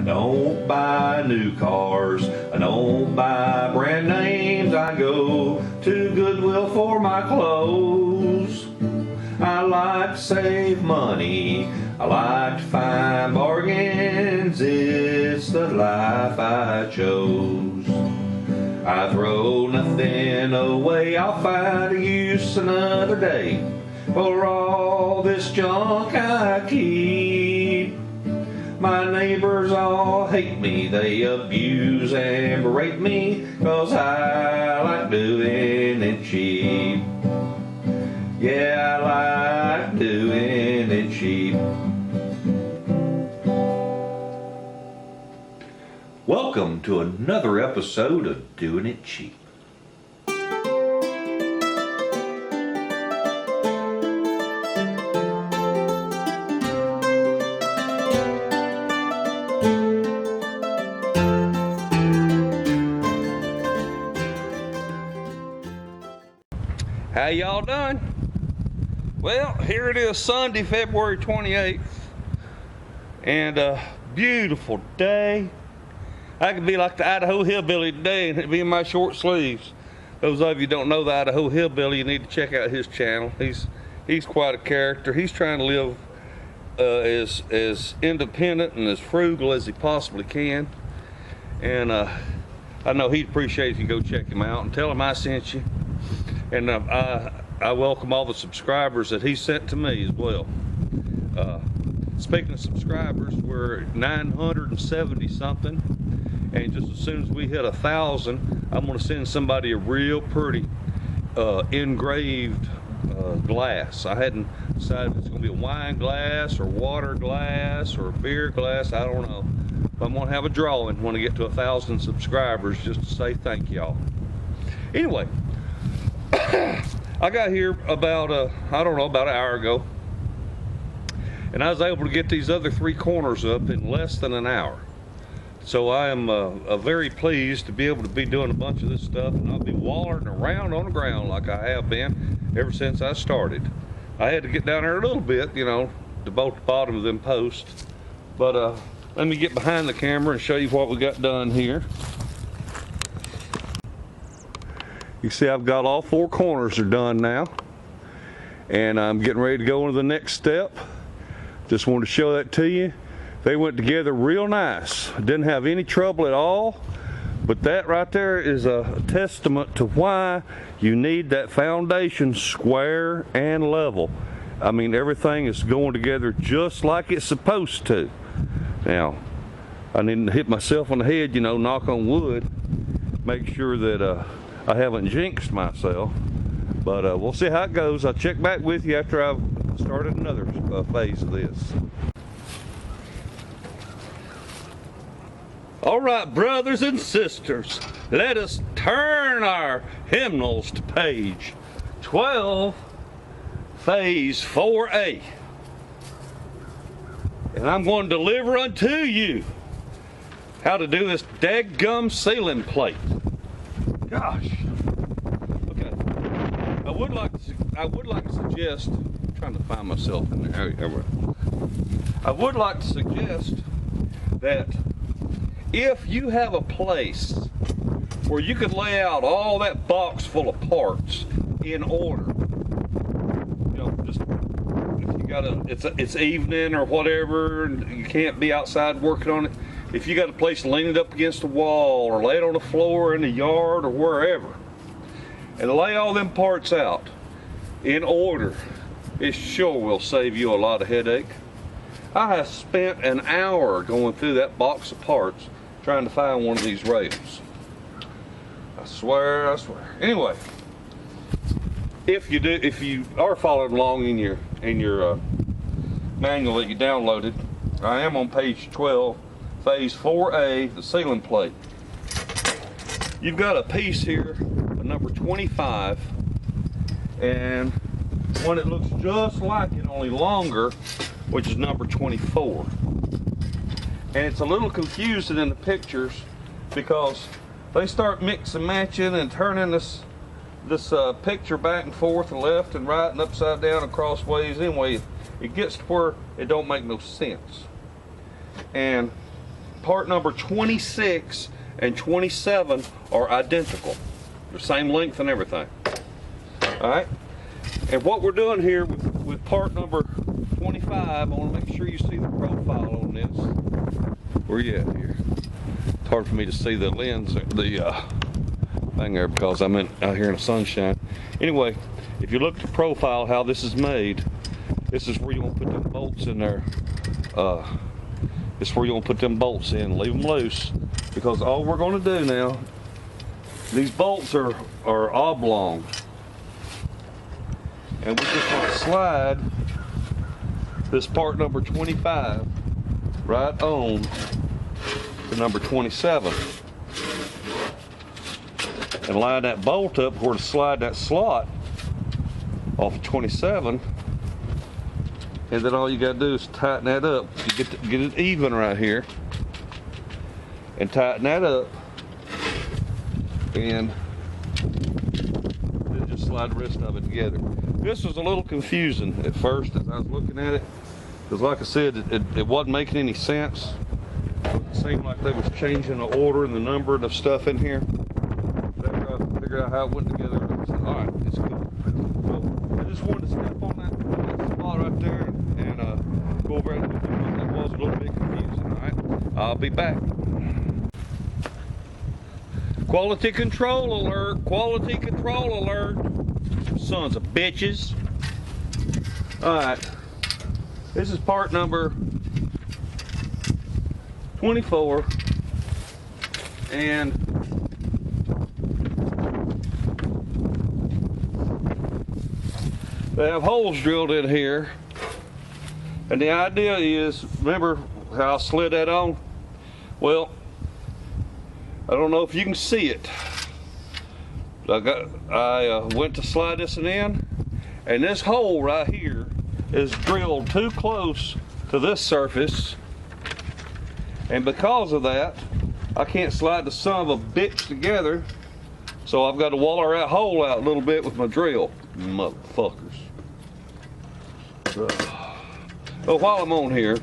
I don't buy new cars, I don't buy brand names. I go to Goodwill for my clothes. I like to save money, I like to find bargains. It's the life I chose. I throw nothing away, I'll find a use another day for all this junk I keep. My neighbors all hate me, they abuse and berate me, 'cause I like doing it cheap. Yeah, I like doing it cheap. Welcome to another episode of Doing It Cheap. How y'all doing? Well, here it is, Sunday, February 28th, and a beautiful day. I could be like the Idaho Hillbilly today and it'd be in my short sleeves. Those of you who don't know the Idaho Hillbilly, you need to check out his channel. He's quite a character. He's trying to live as independent and as frugal as he possibly can. And I know he'd appreciate if you go check him out and tell him I sent you. And I welcome all the subscribers that he sent to me as well. Speaking of subscribers, we're 970 something, and just as soon as we hit 1,000, I'm going to send somebody a real pretty engraved glass. I hadn't decided if it's going to be a wine glass or water glass or a beer glass. I don't know. But I'm going to have a drawing when I get to 1,000 subscribers just to say thank y'all. Anyway. I got here about, about an hour ago, and I was able to get these other three corners up in less than an hour. So I am very pleased to be able to be doing a bunch of this stuff, and I'll be wallering around on the ground like I have been ever since I started. I had to get down there a little bit, you know, to bolt the bottom of them posts. But let me get behind the camera and show you what we got done here. You see I've got all four corners are done now, and I'm getting ready to go into the next step. Just wanted to show that to you. They went together real nice. Didn't have any trouble at all, but that right there is a testament to why you need that foundation square and level. I mean, everything is going together just like it's supposed to. Now, I need to hit myself on the head, you know, knock on wood, make sure that I haven't jinxed myself, but we'll see how it goes. I'll check back with you after I've started another phase of this. All right, brothers and sisters, let us turn our hymnals to page 12, phase 4A. And I'm going to deliver unto you how to do this dadgum ceiling plate. Gosh. Okay. I would like to suggest, I'm trying to find myself in there. I would like to suggest that if you have a place where you could lay out all that box full of parts in order, you know, just if you got it's evening or whatever, and you can't be outside working on it. If you got a place to lean it up against the wall or lay it on the floor in the yard or wherever, and lay all them parts out in order, it sure will save you a lot of headache. I have spent an hour going through that box of parts trying to find one of these rails. I swear. Anyway, if you are following along in your manual that you downloaded, I am on page 12. Phase 4A, the ceiling plate. You've got a piece here, a number 25, and one that looks just like it, only longer, which is number 24. And it's a little confusing in the pictures because they start mixing, matching, and turning this picture back and forth and left and right and upside down and crossways. Anyway, it gets to where it don't make no sense. And part number 26 and 27 are identical. They're same length and everything. Alright? And what we're doing here with part number 25, I want to make sure you see the profile on this. Where you at here? It's hard for me to see the lens, the thing there, because I'm out here in the sunshine. Anyway, if you look at the profile, how this is made, this is where you want to put them bolts in there. This is where you want to put them bolts in. Leave them loose, because all we're going to do now, these bolts are oblong, and we just want to slide this part number 25 right on to number 27 and line that bolt up where to slide that slot off of 27, and then all you got to do is tighten that up. You get it even right here and tighten that up, and then just slide the rest of it together. This was a little confusing at first as I was looking at it, because like I said, it wasn't making any sense. It seemed like they was changing the order and the number of stuff in here. After I figured out how it went together, I said, all right, it's cool. So I just wanted to step on that spot right there and go over it. That was a little bit confusing. All right, I'll be back. Quality control alert! Quality control alert! Sons of bitches. Alright. This is part number 24. And they have holes drilled in here. And the idea is, remember how I slid that on? Well, I don't know if you can see it. I went to slide this in, and this hole right here is drilled too close to this surface, and because of that, I can't slide the son of a bitch together, so I've got to waller that hole out a little bit with my drill. Motherfuckers. Well, while I'm on here,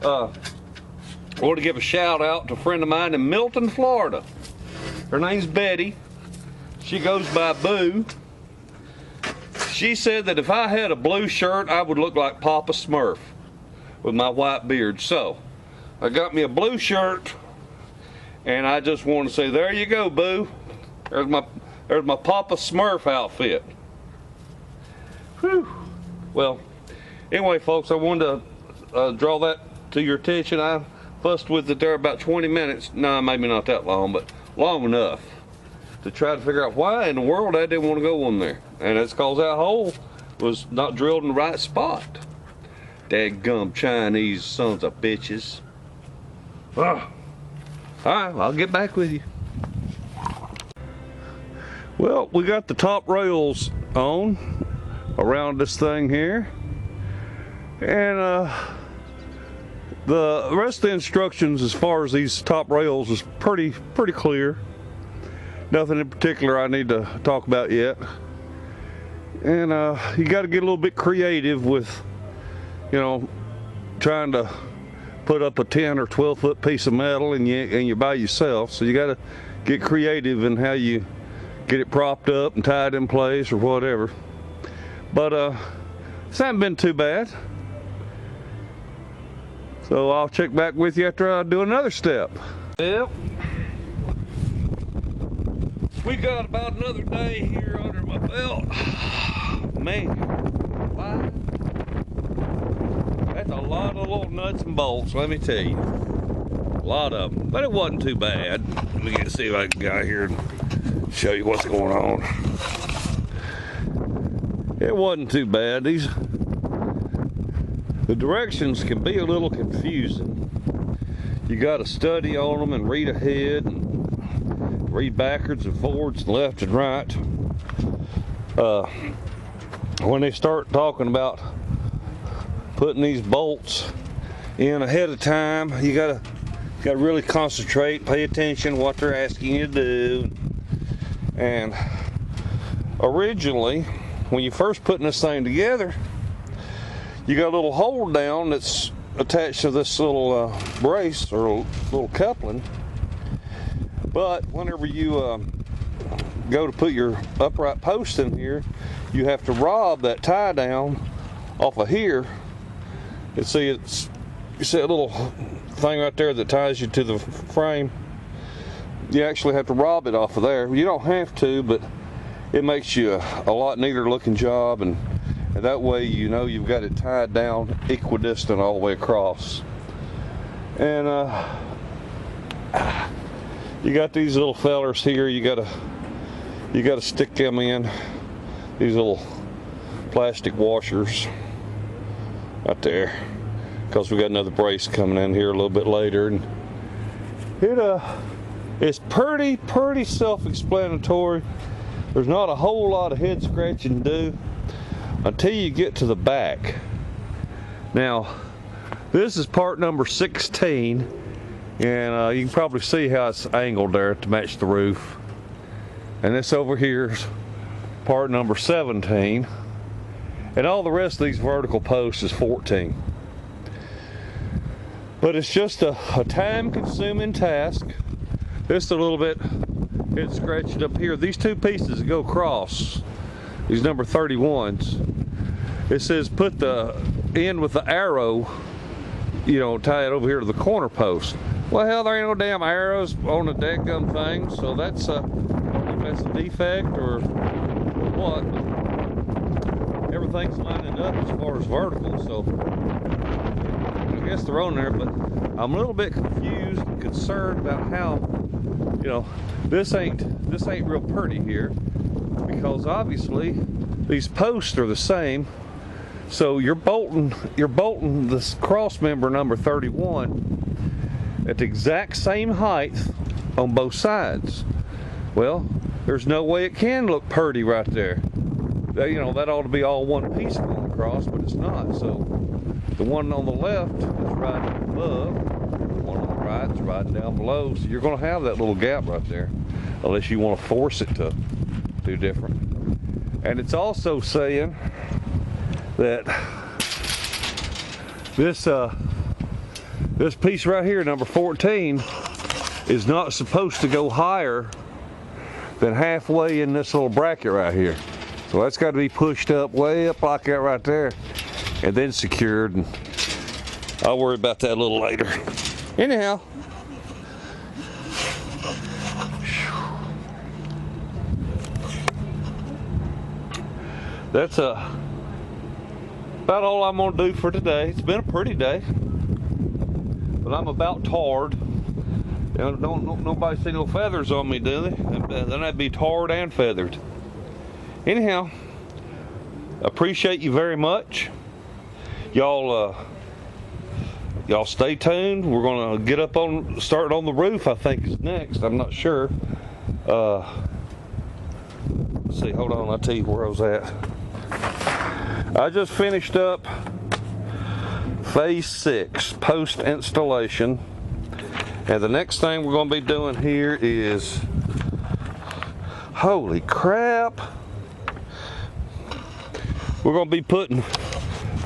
I want to give a shout out to a friend of mine in Milton, Florida. Her name's Betty. She goes by Boo. She said that if I had a blue shirt, I would look like Papa Smurf with my white beard. So, I got me a blue shirt, and I just want to say, there you go, Boo. There's my Papa Smurf outfit. Whew. Well, anyway, folks, I wanted to draw that to your attention. I fussed with it there about 20 minutes. No, maybe not that long, but long enough to try to figure out why in the world I didn't want to go on there. And it's because that hole was not drilled in the right spot. Dadgum Chinese sons of bitches. All right, I'll get back with you. Well, we got the top rails on around this thing here. And the rest of the instructions as far as these top rails is pretty clear. Nothing in particular I need to talk about yet. And you got to get a little bit creative with, you know, trying to put up a 10 or 12 foot piece of metal and you're by yourself. So you got to get creative in how you get it propped up and tied in place or whatever. But this hasn't been too bad. So I'll check back with you after I do another step. Yep. We got about another day here under my belt. Man, wow. That's a lot of little nuts and bolts, let me tell you. A lot of them, but it wasn't too bad. Let me see if I can get out here and show you what's going on. It wasn't too bad. The directions can be a little confusing. You got to study on them and read ahead and read backwards and forwards, left and right. When they start talking about putting these bolts in ahead of time, you gotta really concentrate, pay attention what they're asking you to do. And originally, when you're first putting this thing together, you got a little hold down that's attached to this little brace or little coupling. But whenever you go to put your upright post in here, you have to rob that tie down off of here. You see that little thing right there that ties you to the frame? You actually have to rob it off of there. You don't have to, but it makes you a lot neater looking job, and that way you know you've got it tied down equidistant all the way across. And you got these little fellers here. You gotta stick them in, these little plastic washers right there, because we got another brace coming in here a little bit later. And it's pretty self-explanatory. There's not a whole lot of head scratching to do until you get to the back. Now, this is part number 16, and you can probably see how it's angled there to match the roof. And this over here is part number 17, and all the rest of these vertical posts is 14. But it's just a time-consuming task. This a little bit head scratched up here. These two pieces that go across, these number 31s, it says put the end with the arrow, you know, tie it over here to the corner post. Well, hell, there ain't no damn arrows on the dadgum thing, so that's I don't know if that's a defect or what, but everything's lining up as far as vertical, so I guess they're on there. But I'm a little bit confused and concerned about how, you know, this ain't real pretty here, because obviously these posts are the same. So you're bolting this cross member number 31 at the exact same height on both sides. Well, there's no way it can look pretty right there. You know, that ought to be all one piece going across, but it's not. So the one on the left is riding above, the one on the right is riding down below. So you're going to have that little gap right there, unless you want to force it to do different. And it's also saying that this piece right here, number 14, is not supposed to go higher than halfway in this little bracket right here. So that's got to be pushed up, way up like that right there, and then secured. And I'll worry about that a little later. Anyhow, that's about all I'm gonna do for today. It's been a pretty day, but I'm about tarred. Don't nobody see no feathers on me, do they? Then I'd be tarred and feathered. Anyhow, appreciate you very much. Y'all stay tuned. We're gonna get up on, start on the roof, I think is next. I'm not sure. Let's see, hold on, I'll tell you where I was at. I just finished up phase 6, post installation. And the next thing we're gonna be doing here is, holy crap, we're gonna be putting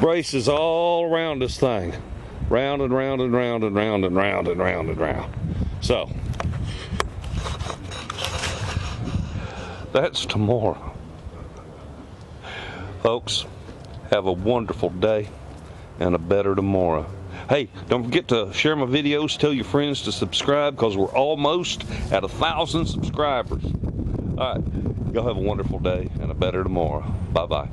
braces all around this thing. Round and round and round and round and round and round and round. So, that's tomorrow. Folks, have a wonderful day and a better tomorrow. Hey, don't forget to share my videos, tell your friends to subscribe, because we're almost at 1,000 subscribers. All right, y'all have a wonderful day and a better tomorrow. Bye-bye.